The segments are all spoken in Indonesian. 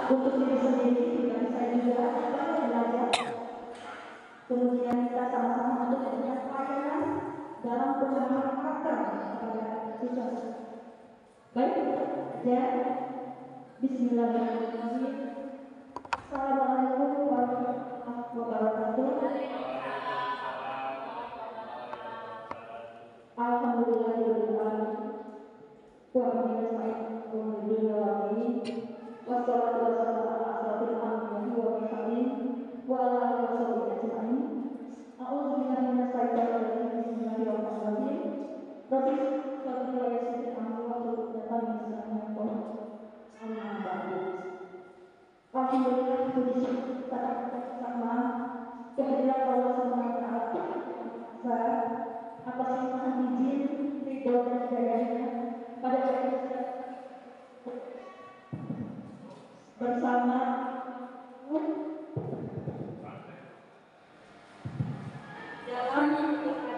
untuk diri sendiri, dan saya juga belajar. Kemudian kita sama-sama untuk memberikan pelayanan dalam pengembangan karakter kepada siswa. Baik, ya. Bismillahirrahmanirrahim. Assalamualaikum warahmatullahi wabarakatuh. Alhamdulillahirobbilalamin. Wa bihi nasta'in wassalatu wassalamu ala asyrofil anbiya'i wal mursalin wa ala alihi washabihi ajma'in. A'udzu billahi minasy syaithanir rajim. Bismillahirrahmanirrahim. Rabbi sholli wa yassir amri wa hlul 'uqdatam min lisani yafqahu qawli. Alhamdulillah, puji syukur sama kehadiran Allah Subhanahu wa taala atas limpahan izin, ridho dan hidayahnya pada kita bersama dalam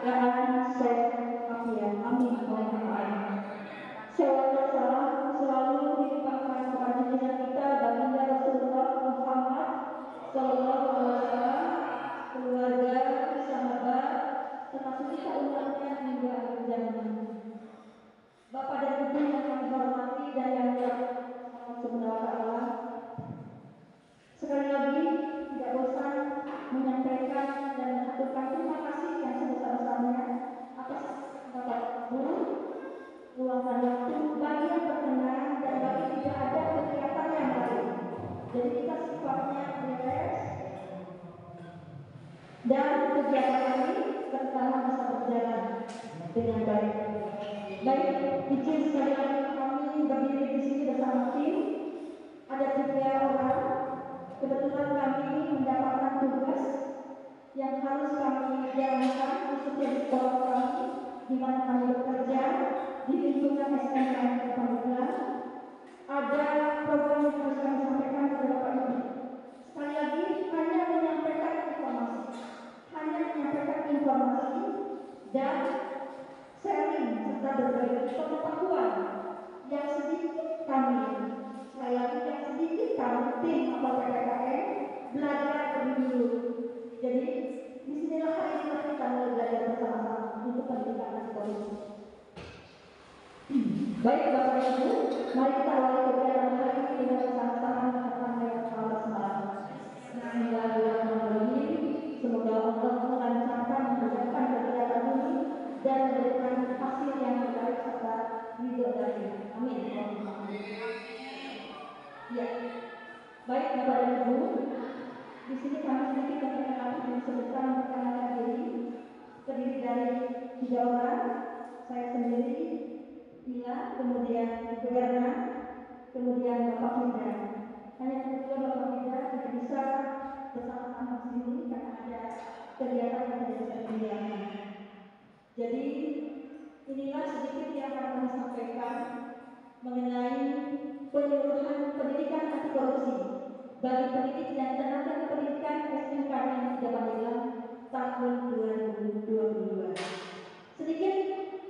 keadaan sehat afiat. Amin. Salawat dan salam selalu dilimpahkan kepada junjungan kita baginda Rasulullah Muhammad Sallallahu Alaihi Wasallam, keluarga, sahabat, termasuk kita umatnya hingga akhir zaman. Bapak dan Ibu yang kami hormati dan yang Allah Subhanahu wa taala, sekali lagi tidak bosan menyampaikan dan mengaturkan terima kasih yang sebesar-besarnya atas Bapak Ibu luangkan waktu bagi yang berkenan dan bagi tidak ada kegiatan yang lain. Jadi kita sifatnya relax dan kegiatan ini terutama bisa berjalan dengan baik. Baik, izin sekali lagi kami berdiri di sini bersama tim. Ada 3 orang. Kebetulan kami mendapatkan tugas yang harus kami jalankan khususnya di sekolah kami, di mana kami bekerja di lingkungan SMK Kepamudaan. Ada program yang harus kami sampaikan kepada Bapak Ibu. Sekali lagi hanya menyampaikan informasi dan sharing serta berbagi pengetahuan yang sedikit kami, sekali lagi yang sedikit kami tim atau PPKM belajar lebih dulu. Jadi disinilah hari ini kita mulai belajar bersama-sama untuk pendidikan psikologi. Baik Bapak Ibu, mari kita awali kegiatan hari ini dengan bersama-sama mengatakan ayat Allah semalam. Bismillahirrahmanirrahim. Semoga Allah melancarkan mengerjakan kegiatan ini dan memberikan hasil yang baik serta ridho darinya. Amin. Ya, baik Bapak dan Ibu, di sini kami sedikit memperkenalkan diri sebentar, memperkenalkan diri. Terdiri dari 3 orang, saya sendiri, Ila, kemudian Ibu Erna, kemudian Bapak Hindra. Hanya kebetulan Bapak Hindra tidak bisa bersama-sama di sini karena ada kegiatan yang tidak bisa dijalankan. Jadi inilah sedikit yang akan kami sampaikan mengenai penyuluhan pendidikan anti korupsi bagi pendidik dan tenaga pendidikan SMK Negeri Magelang tahun 2022. Sedikit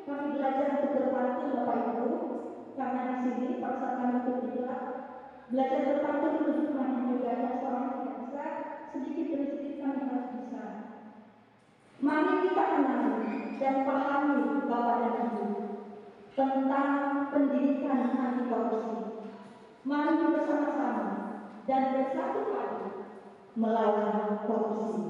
kami belajar untuk berpantun Bapak Ibu, karena di sini pada saat kami bergerak belajar berpantun itu semakin juga ada seorang yang tidak bisa, sedikit demi sedikit kami harus bisa. Mari kita kenali dan pahami Bapak dan Ibu tentang pendidikan anti korupsi. Mari bersama-sama dan bersatu padu melawan korupsi.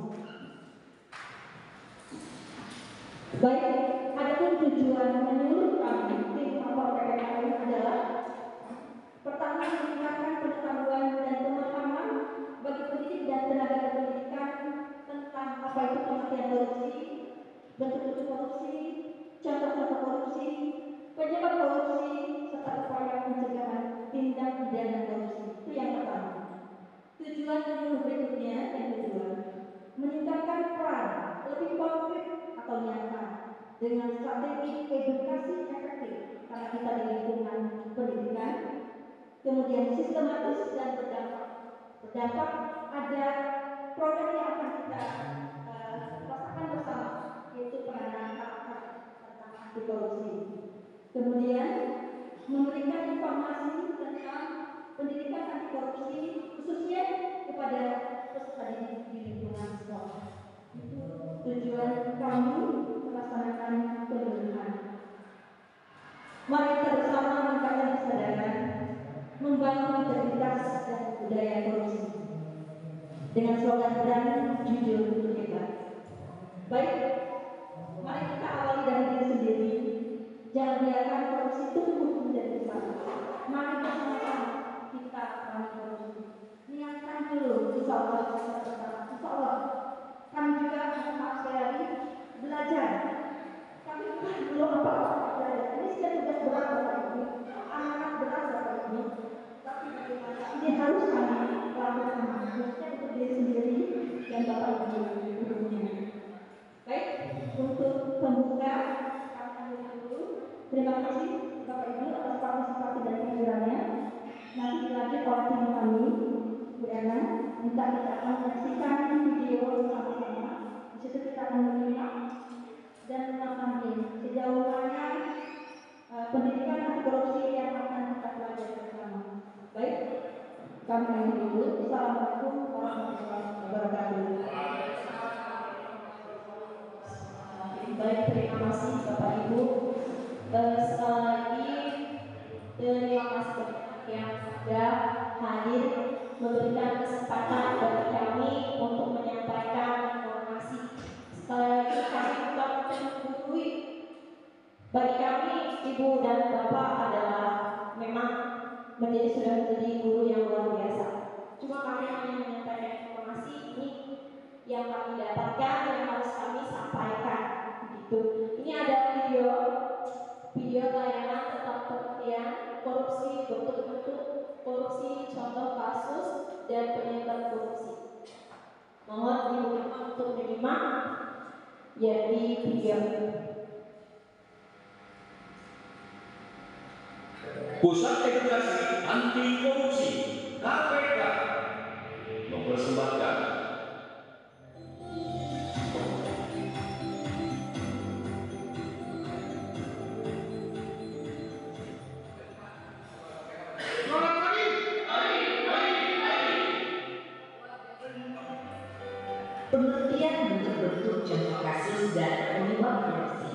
Baik, adapun tujuan menurut kami tim Kapal PPKM adalah pertama meningkatkan pengetahuan dan pemahaman bagi pendidik dan tenaga pendidikan tentang apa itu pengertian korupsi, bentuk-bentuk korupsi, contoh-contoh korupsi, penyebab korupsi, serta upaya pencegahan tindak pidana korupsi. Itu yang pertama. Tujuan menurut berikutnya yang kedua, meningkatkan peran lebih konkret atau nyata dengan strategi edukasi efektif karena kita di lingkungan pendidikan, kemudian sistematis dan berdampak. Berdampak ada program yang akan kita rasakan bersama, yaitu penanganan hak-hak tentang anti korupsi. Kemudian memberikan informasi tentang pendidikan anti korupsi budaya korupsi. Dengan slogan berani, jujur, hebat. Baik, mari kita awali dari diri sendiri. Jangan biarkan korupsi tumbuh menjadi besar. Mari bersama-sama kita perangi korupsi. Niatkan dulu, insya Allah, kami juga maaf sekali belajar. Kami belum apa-apa belajar. Ini sudah tugas berat Bapak Ibu, amanat berat Bapak Ibu. Tapi bagaimana ini harus kami lakukan, khususnya untuk diri sendiri dan Bapak Ibu umumnya. Baik, untuk pembuka kami dulu. Terima kasih Bapak Ibu atas partisipasi dan kehadirannya. Nanti dilanjut oleh tim kami, Bu Erna. Minta kita akan menyaksikan video bersama-sama. Di situ kita akan menyimak dan memahami sejauh mana pendidikan anti korupsi yang akan kita pelajari bersama. Baik, kami akhiri dulu. Assalamualaikum warahmatullahi wabarakatuh. Baik, terima kasih Bapak Ibu. Sekali lagi terima kasih yang sudah hadir memberikan kesempatan bagi kami untuk menyampaikan informasi. Sekali lagi kami bukan menggurui. Bagi kami, Ibu dan Bapak adalah memang sudah menjadi guru yang luar biasa. Cuma kami hanya menyampaikan informasi ini yang kami dapatkan, yang harus kami sampaikan. Gitu. Ini ada video tayangan tentang pengertian korupsi, bentuk-bentuk korupsi, contoh kasus dan penyebab korupsi. Mohon Ibu untuk menyimak ya di video. Pusat Edukasi Anti Korupsi KPK mempersembahkan pengertian bentuk-bentuk contoh kasus dan penyebab korupsi.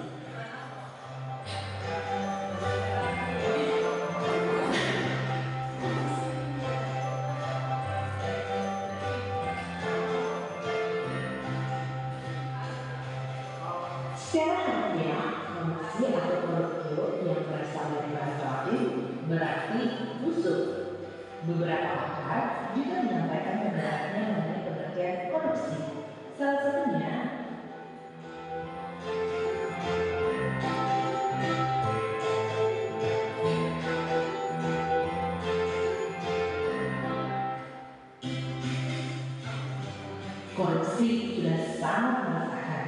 Secara harfiah, korupsi atau koruptor yang berasal dari bahasa Latin berarti musuh. Beberapa pakar juga menyampaikan pendapatnya mengenai pengertian korupsi. Salah satunya, korupsi sudah sangat meresahkan,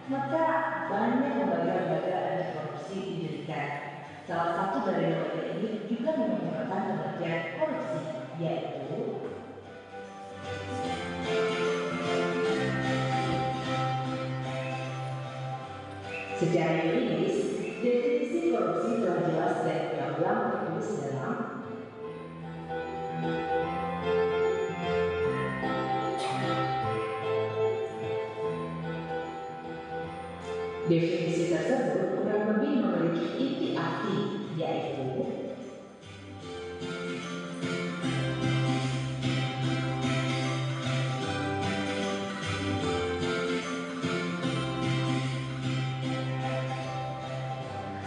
maka banyak lembaga-lembaga anti korupsi didirikan. Salah satu dari lembaga ini juga menyebutkan pengertian korupsi, yaitu secara yuridis, definisi korupsi telah jelas dan gamblang tertulis dalam definisi tersebut kurang lebih memiliki inti arti, yaitu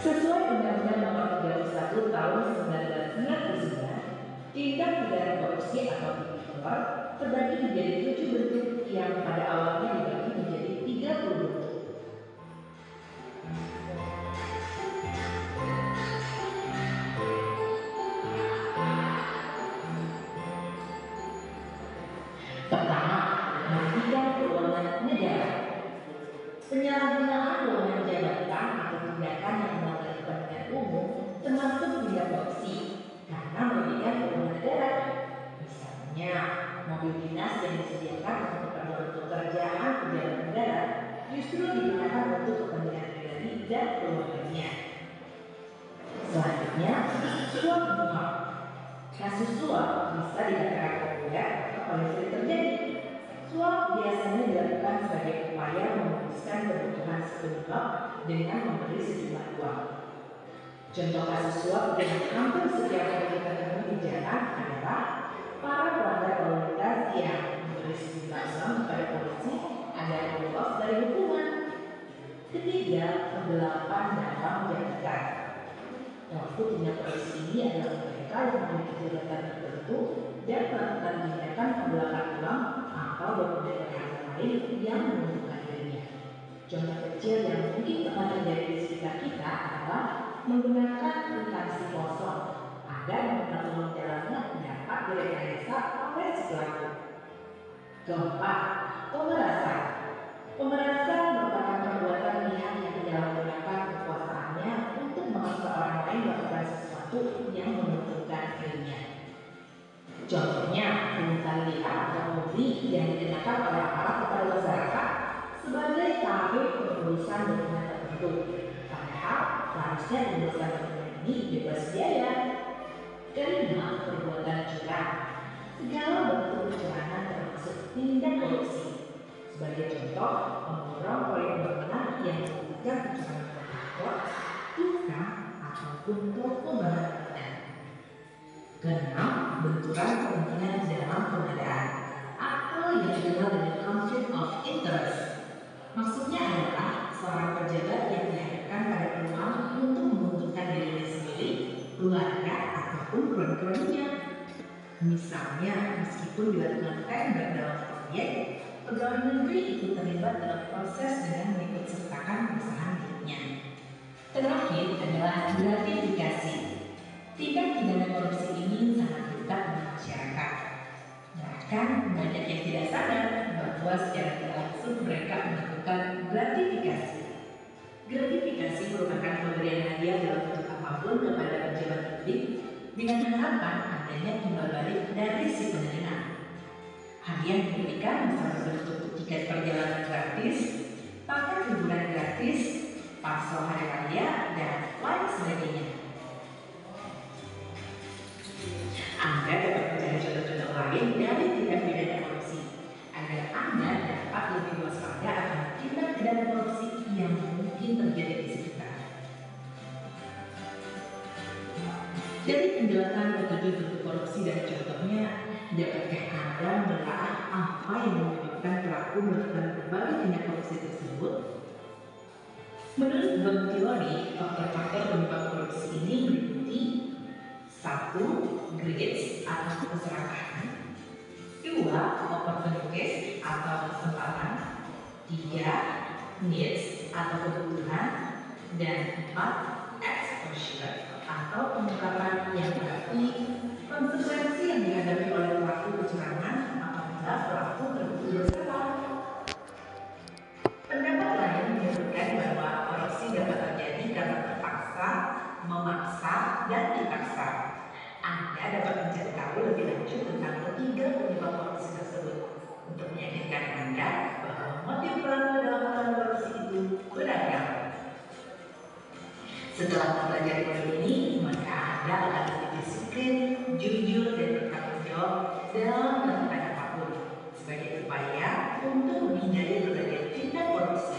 sesuai Undang-Undang Nomor 31 Tahun 1999, tindak pidana korupsi atau tipikor terbagi menjadi 7 bentuk yang pada awalnya dibagi menjadi 30 bentuk. Pertama, merugikan keuangan negara. Penyalahgunaan wewenang jabatan atau tindakan yang melanggar kepentingan umum termasuk tindak korupsi karena merugikan keuangan negara. Misalnya, mobil dinas yang disediakan untuk keperluan pekerjaan pejabat negara justru digunakan untuk kepentingan pribadi dan keluarganya. Selanjutnya, suap menyuap. Kasus suap bisa dikatakan populer atau paling sering terjadi. Suap biasanya dilakukan sebagai upaya memuluskan kebutuhan sepenuhnya dengan memberi sejumlah uang. Contoh kasus suap dengan hampir setiap yang kita temui di jalan adalah para pelanggar 8 dalam jabatan. Pelaku tindak korupsi ini adalah mereka yang memiliki jabatan tertentu dan melakukan tindakan pembelakan uang atau berbagai perkara lain yang menguntungkan dirinya. Contoh kecil yang mungkin pernah terjadi di sekitar kita adalah menggunakan kwitansi kosong agar nomor uang dalamnya dapat direkayasa oleh si pelaku. Keempat, pemerasan. Pemerasan merupakan perbuatan pihak yang menyalahgunakan kekuasaannya untuk memaksa orang lain melakukan sesuatu yang menguntungkan dirinya. Contohnya, pungutan liar atau murni yang dikenakan oleh aparat kepada masyarakat sebagai tarif penulisan dokumen tertentu. Padahal seharusnya penulisan dokumen ini bebas biaya. Kelima, perbuatan curang. Segala bentuk kecurangan termasuk tindak korupsi. Sebagai contoh, memborong proyek bangunan yang membutuhkan kecurangan kontraktor, tukang, ataupun toko bahan bangunan. Keenam, benturan kepentingan dalam pengadaan atau yang dikenal dengan conflict of interest. Maksudnya adalah seorang pejabat yang diharapkan pada peluang untuk menguntungkan dirinya sendiri, keluarga, ataupun kron-kronnya. Misalnya, meskipun dilakukan tender dalam proyek, pegawai negeri itu terlibat dalam proses dengan mengikutsertakan perusahaan miliknya. Terakhir adalah gratifikasi. Tindak pidana korupsi ini sangat dekat dengan masyarakat. Bahkan banyak yang tidak sadar bahwa secara tidak langsung mereka melakukan gratifikasi. Gratifikasi merupakan pemberian hadiah dalam bentuk apapun kepada pejabat publik dengan harapan adanya timbal balik dari si penerima. Hadiah yang diberikan bisa berbentuk tiket perjalanan gratis, paket liburan gratis, parcel hari raya, dan lain sebagainya. Anda dapat mencari contoh-contoh lain dari tindak pidana korupsi agar Anda dapat lebih waspada akan tindak pidana korupsi yang mungkin terjadi di sekitar. Dari penjelasan ketujuh bentuk korupsi dan contohnya, dapatkah Anda menelaah apa yang menyebabkan pelaku melakukan berbagai tindak korupsi tersebut? Menurut Bang Teori, faktor-faktor penyebab korupsi ini meliputi 1. Grades atau keserakahan, 2. Opportunities atau kesempatan, 3. Needs atau kebutuhan, dan 4. Exposure atau pengungkapan yang berarti konsekuensi yang dihadapi oleh pelaku kecurangan apabila pelaku terbukti bersalah. Pendapat lain menyebutkan bahwa korupsi dapat terjadi karena terpaksa, memaksa, dan dipaksa. Anda dapat mencari tahu lebih lanjut tentang ketiga penyebab korupsi tersebut untuk meyakinkan Anda bahwa motif pelaku dalam melakukan korupsi itu beragam. Setelah mempelajari poin ini, maka Anda akan lebih disiplin, jujur, dan bertanggung jawab dalam melakukan apapun sebagai upaya untuk menghindari berbagai tindak korupsi.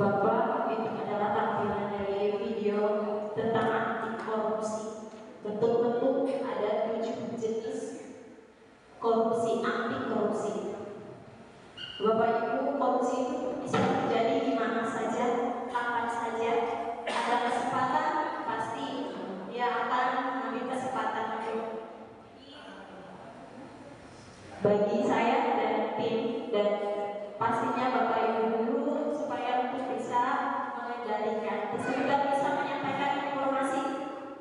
Bapak, itu adalah tampilan dari video tentang anti korupsi. Bentuk-bentuk ada 7 jenis korupsi, anti korupsi. Bapak Ibu, korupsi itu bisa terjadi di mana saja, kapan saja. Ada kesempatan, pasti dia akan mengambil kesempatan itu. Bagi saya dan tim, dan pastinya Bapak Ibu guru supaya mengendalikan sehingga bisa menyampaikan informasi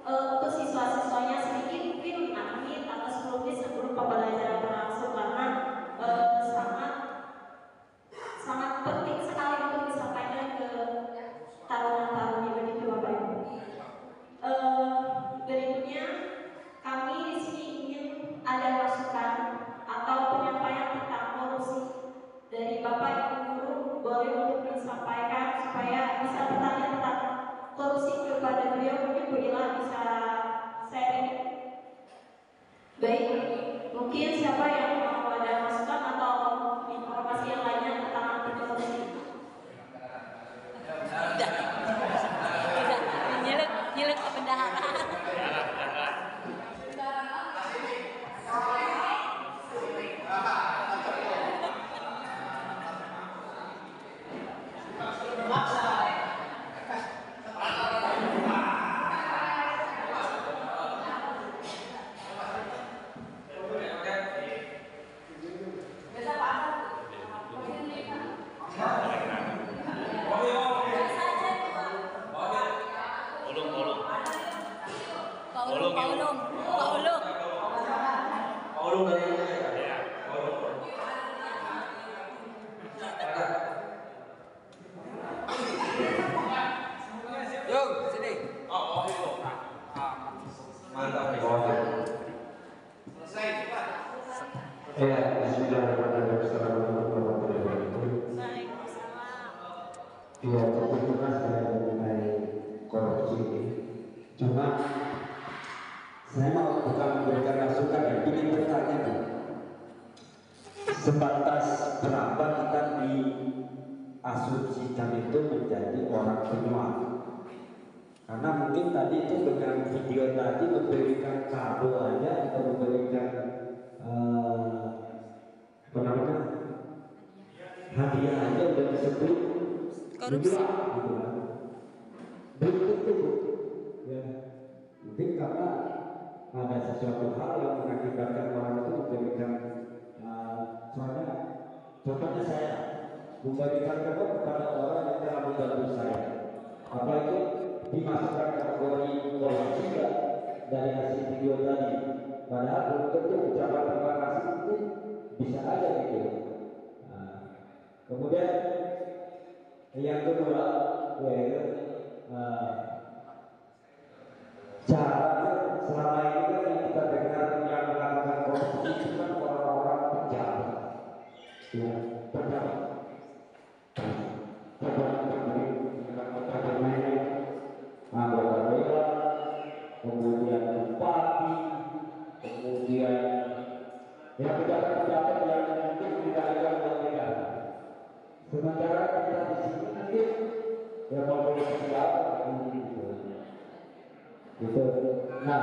untuk siswa-siswanya sedikit mungkin 5 menit atau 10 menit sebelum pembelajaran berlangsung karena sangat penting sekali untuk disampaikan ke taruna-taruni begitu Bapak Ibu. Berikutnya kami di sini ingin ada masukan atau penyampaian tentang korupsi dari Bapak Ibu guru, boleh untuk disampaikan supaya bisa bertanya tentang korupsi kepada beliau. Mungkin Bu Ila bisa sharing. Baik, mungkin siapa yang mau ada masukan atau informasi yang lainnya tentang anti korupsi? Nyelek ke bendahara. Paulung dari ya, Paulung. Yung, sini. Oh, itu. Mantap nih. Selesai, cepat. Ya, bismillahirrahmanirrahim. Assalamualaikum warahmatullahi wabarakatuh. Ya, kebetulan saya mengenai korupsi ini. Cuma saya mau bukan memberikan masukan ya, ingin bertanya nih. Sebatas berapa kita diasumsikan itu menjadi orang penyuap? Karena mungkin tadi itu dengan video tadi memberikan kado aja atau memberikan hadiah aja udah disebut korupsi gitu kan. Belum tentu ya, mungkin karena ada sesuatu hal yang mengakibatkan orang itu memberikan soalnya contohnya saya memberikan kado kepada orang yang telah membantu saya, apa itu dimasukkan kategori korupsi dari hasil video tadi. Padahal belum tentu ucapan terima kasih itu bisa aja gitu. Kemudian yang kedua yaitu caranya selama ini kan yang kita dengar yang melakukan korupsi itu kan orang-orang pejabat, ya pejabat, anggota dewan, kemudian bupati, kemudian ya pejabat-pejabat yang mungkin dikalikan oleh negara. Sementara kita di sini mungkin ya mau siapa gitu. Nah,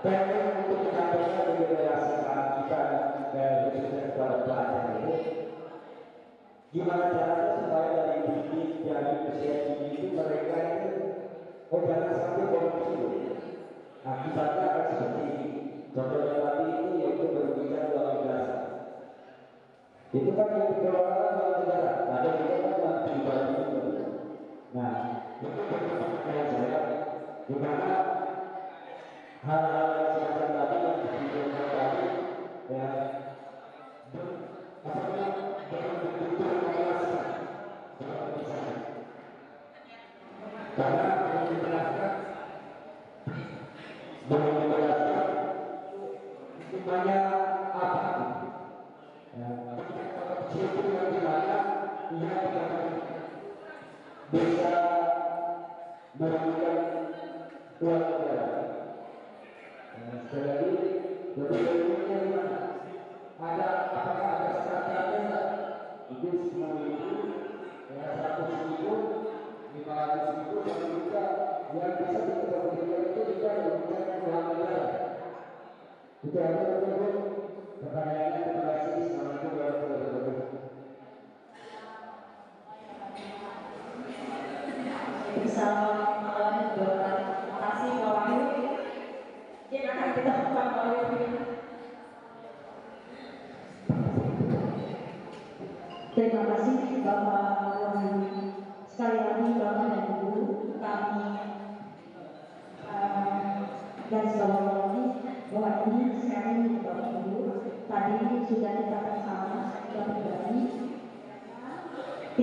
pengen untuk menyampaikan relasikan kita khususnya kepada pelajar itu, gimana caranya supaya dari usia dini itu mereka itu jangan sampai korupsi. Akibatnya akan seperti ini. Contohnya tadi itu yaitu berbicara uang negara. Itu kan yang dikeluarkan uang negara. Ada juga kan uang pribadi itu. Nah, itu pertanyaan saya, gimana hal-hal yang semacam tadi yang diberikan tadi ya betul-betul menjelaskan karena belum dijelaskan hikmahnya apa ya, itu yang dimana ia bisa merugikan uang negara. Sekali lagi, betul-betulnya di mana? Apakah ada standarnya enggak? Mungkin 10.000, ya 100.000, 500.000, 1 juta yang bisa kita berikan itu juga merugikan uang negara. Itu aja teman-teman. Pertanyaannya terima kasih. Assalamualaikum warahmatullahi wabarakatuh. Assalamualaikum warahmatullahi wabarakatuh. Terima kasih Pak Wahyu. Mungkin akan kita buka oleh Terima kasih Bapak Wahyu. Sekali lagi Bapak dan Ibu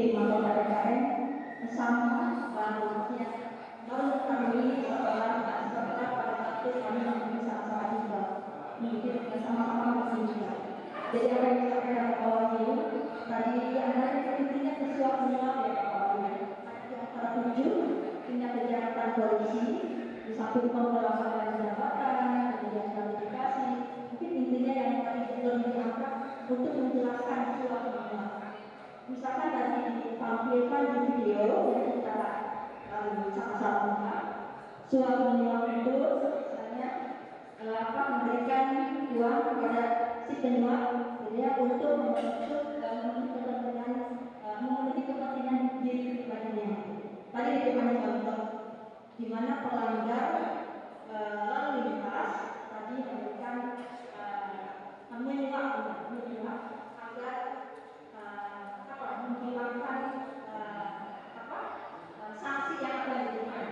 di masa PPKM sama barunya baru kami setelah pada waktu kami sama-sama juga mungkin sama-sama bekerja. Jadi apa yang disampaikan Pak Wahyu tadi Anda intinya kesuap semua ya Pak Wahyu. Di antara 7 tindak kejahatan korupsi, di samping pemberlakuan jabatan, kemudian gratifikasi, mungkin intinya yang tadi belum diangkat untuk menjelaskan suap semua. Misalkan tadi ditampilkan di video yang kita sama-sama suap menyuap itu misalnya memberikan uang kepada si penyuap untuk memenuhi kepentingan diri pribadinya. Tadi diberikan contoh di mana pelanggar lalu lintas tadi memberikan menyuap agar menghilangkan sanksi yang akan diberikan.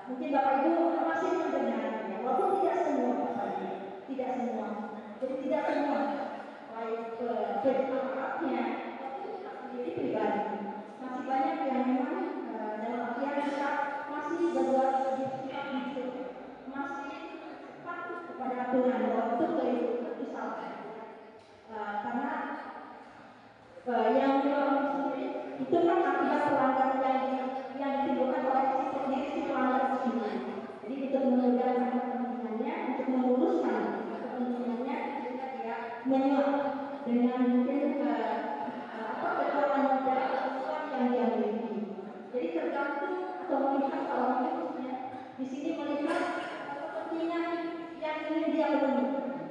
Mungkin Bapak Ibu masih mendengar, walaupun tidak semua, tidak semua. Jadi tidak semua, baik aparatnya, diri pribadi. Masih banyak yang memang dalam artian kita masih berbuat sifat gitu, masih patuh kepada aturan waktu itu misalkan. Karena yang sendiri itu kan akibat pelanggaran yang ditimbulkan oleh si pelanggar tersebut. Jadi untuk memudahkan kepentingannya, untuk meluruskan kepentingannya, jika dia menyuap dengan mungkin kekuatan modal atau yang dia miliki. Jadi tergantung atau melihat kalau maksudnya di sini melihat kepentingan yang ingin dia penuhi.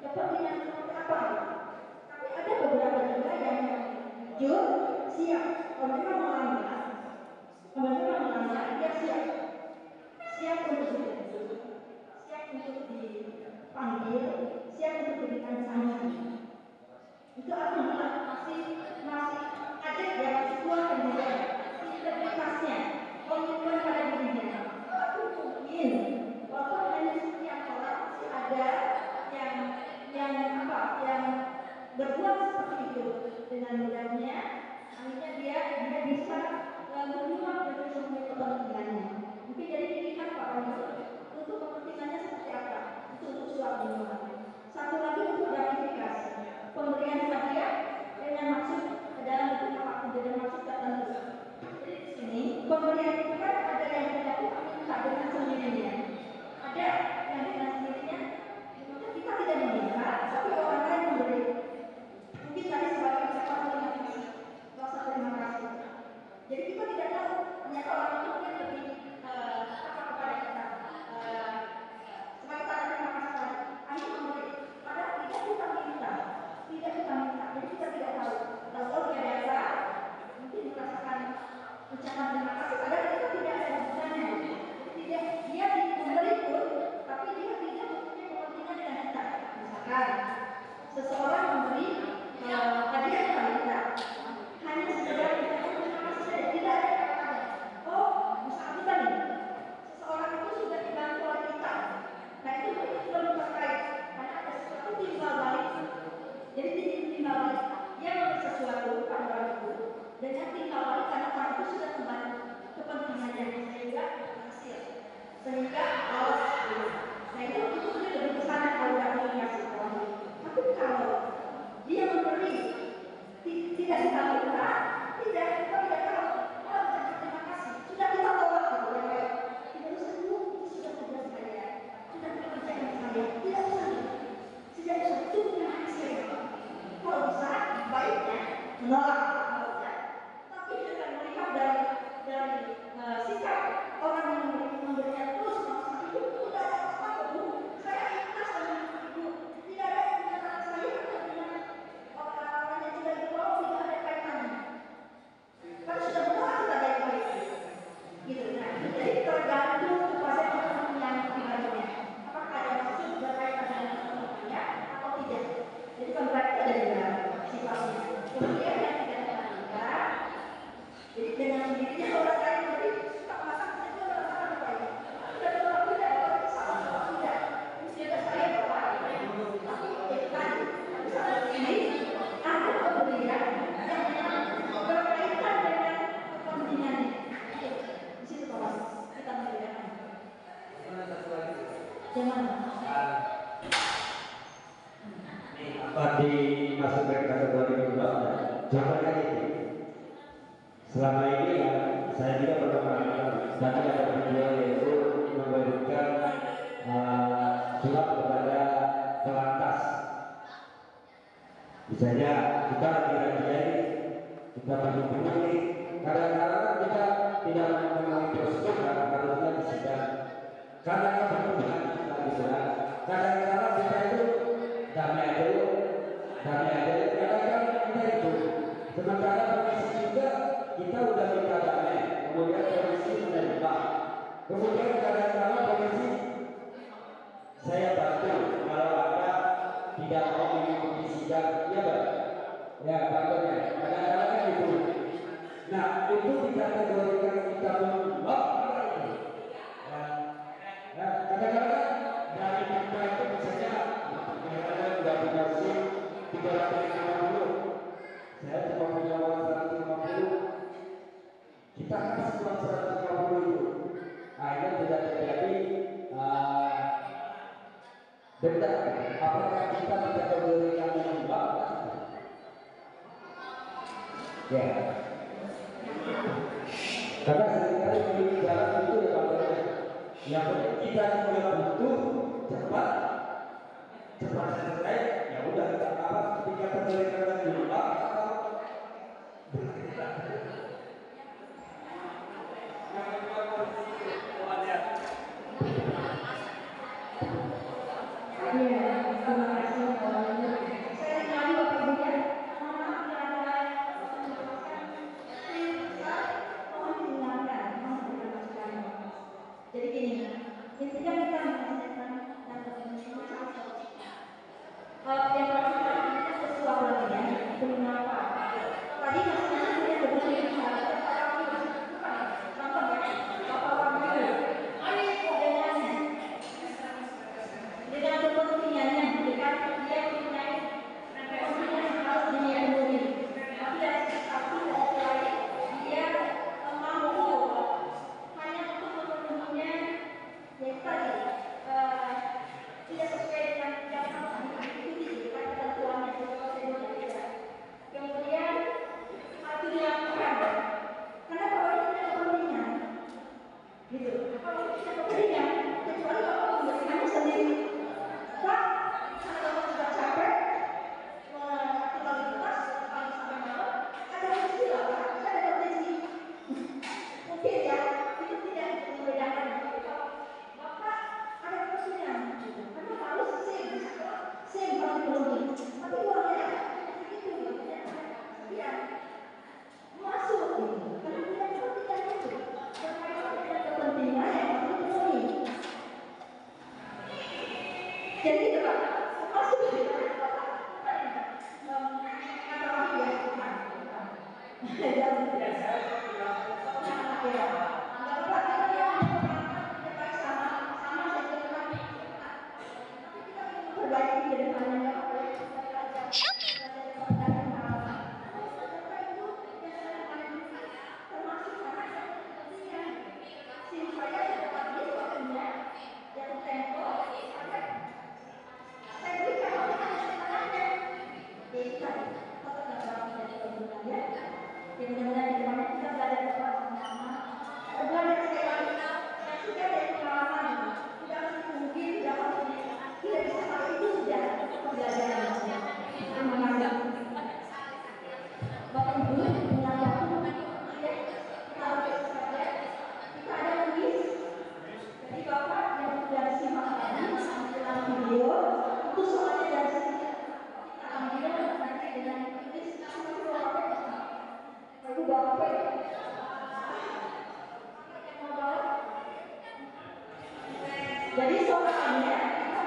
Kepentingan seperti apa? Tapi ada beberapa juga yang jujur siap kalau memang melanggar, dia siap untuk dipanggil, siap untuk diberikan sanksi. Itu artinya masih ada ya, masih kuat kemudian integritasnya, komitmen pada dirinya. Tapi mungkin walaupun hanya sekian orang masih ada yang berbuat seperti itu dengan mudahnya, akhirnya dia bisa menyuap dari semua kepentingannya. Mungkin jadi pilihan Pak Wahyu untuk kepentingannya seperti apa? Itu untuk suap menyuap. Satu lagi untuk gratifikasi, pemberian hadiah dengan maksud dalam bentuk apapun, dengan maksud tertentu. Jadi di sini pemberian itu kan ada yang dilakukan dengan sendirinya, ada yang dengan sendirinya. Kita tidak meminta, tapi orang lain memberi. Mungkin tadi sebagai ucapan terima kasih, rasa terima kasih. Jadi kita tidak tahu, ternyata orang itu mungkin lebih kepada kita. Sebagai tanda terima kasih tadi, akhirnya memberi. Padahal tidak kita minta. Jadi kita tidak tahu. Kalau dia biasa, mungkin merasakan ucapan terima kasih, padahal kita tidak ada hubungannya. Jadi dia memberi pun, tapi dia tidak masuk ke kategori kedua, contohnya itu. Selama ini ya, saya juga pernah melakukan dan ada video yaitu memberikan surat kepada pelantas. Misalnya kita lagi kita pergi kadang-kadang kita tidak memenuhi prosedur harusnya disidang. Kadang-kadang kita bisa, kadang-kadang kita itu damai aja, kadang-kadang kita itu sementara polisi juga kita udah minta damai, kemudian polisi menerima, kemudian kadang-kadang polisi saya bantu kalau ada tidak mau mengikuti sidang, ya Pak, ya contohnya kadang-kadang itu. Nah itu dikategorikan kita menolak apa itu? Kadang-kadang dari kita itu misalnya kadang-kadang tidak punya SIM 350, saya cuma punya uang 150, kita kasih uang 150 itu, akhirnya tidak terjadi denda. Apakah kita dikategorikan menolak? Ya. Karena seringkali di jalan itu ya Pak, yang penting kita juga butuh cepat selesai. Ya udah kita apa ketika terjadi di rumah jadi gini, intinya kita menyelesaikan dan yang pertama kita sesuatu lagi ya, mengapa? Tadi maksudnya saya berbagi bicara dengan kepentingannya, dengan dia mempunyai kepentingan yang harus dipenuhi. Tapi dari satu lain dia mampu hanya untuk memenuhinya yang tadi tidak sesuai dengan yang harus diikuti dengan ketentuannya prosedurnya tidak. Kemudian itu dilakukan karena kalau itu tidak kepentingan, gitu. Kalau tidak kepentingan, kecuali kalau kepentingannya sendiri. Pak, kalau sudah capek, tinggal di kelas, kalau sampai malam, ada istilah, ada kondisi. Mungkin ya, itu tidak membedakan. Bapak ada kesulitan, karena harus SIM harus dipenuhi. Tapi uangnya itu ya masuk, karena tidak kepentingan itu. Berkaitan dengan kepentingan yang harus dipenuhi. Jadi itu Pak, masuk di Jadi soalnya kita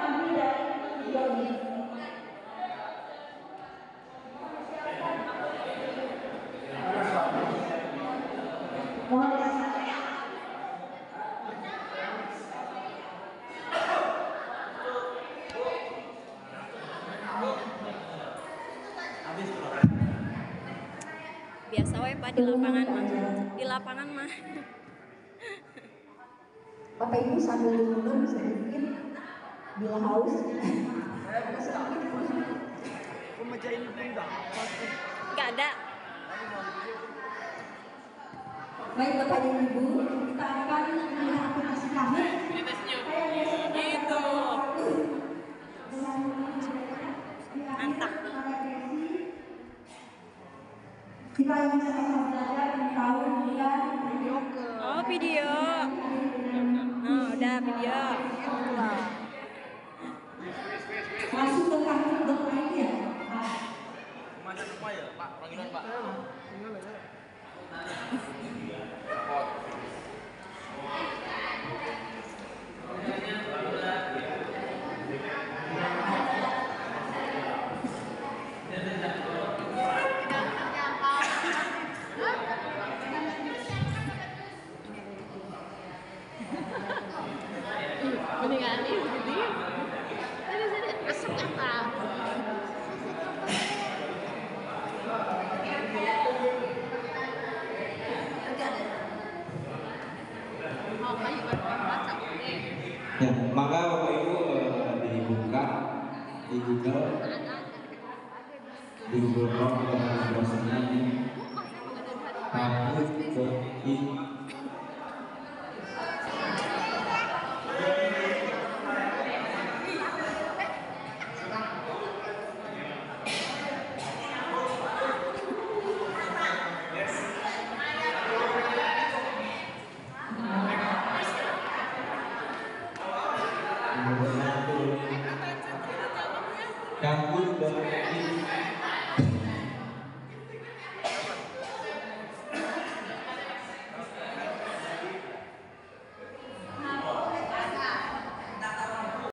ambil dari video ini. Mohon Biasa we Pak di lapangan mah. Di lapangan mah. Bapak Ibu sambil minum sedikit bila haus. Nggak ada. Baik Bapak dan Ibu, kita akan melihat aplikasi kami. Gitu. Mantap. Kita ingin sama-sama belajar tentang bulan Oh, video. Oh, udah video. masuk ke kantor dokter ya. Macam apa ya, Pak? Panggilan, Pak. Mendingan ini jadi asap apa? Ya, maka Bapak Ibu dibuka di Google Chrome atau browsernya ini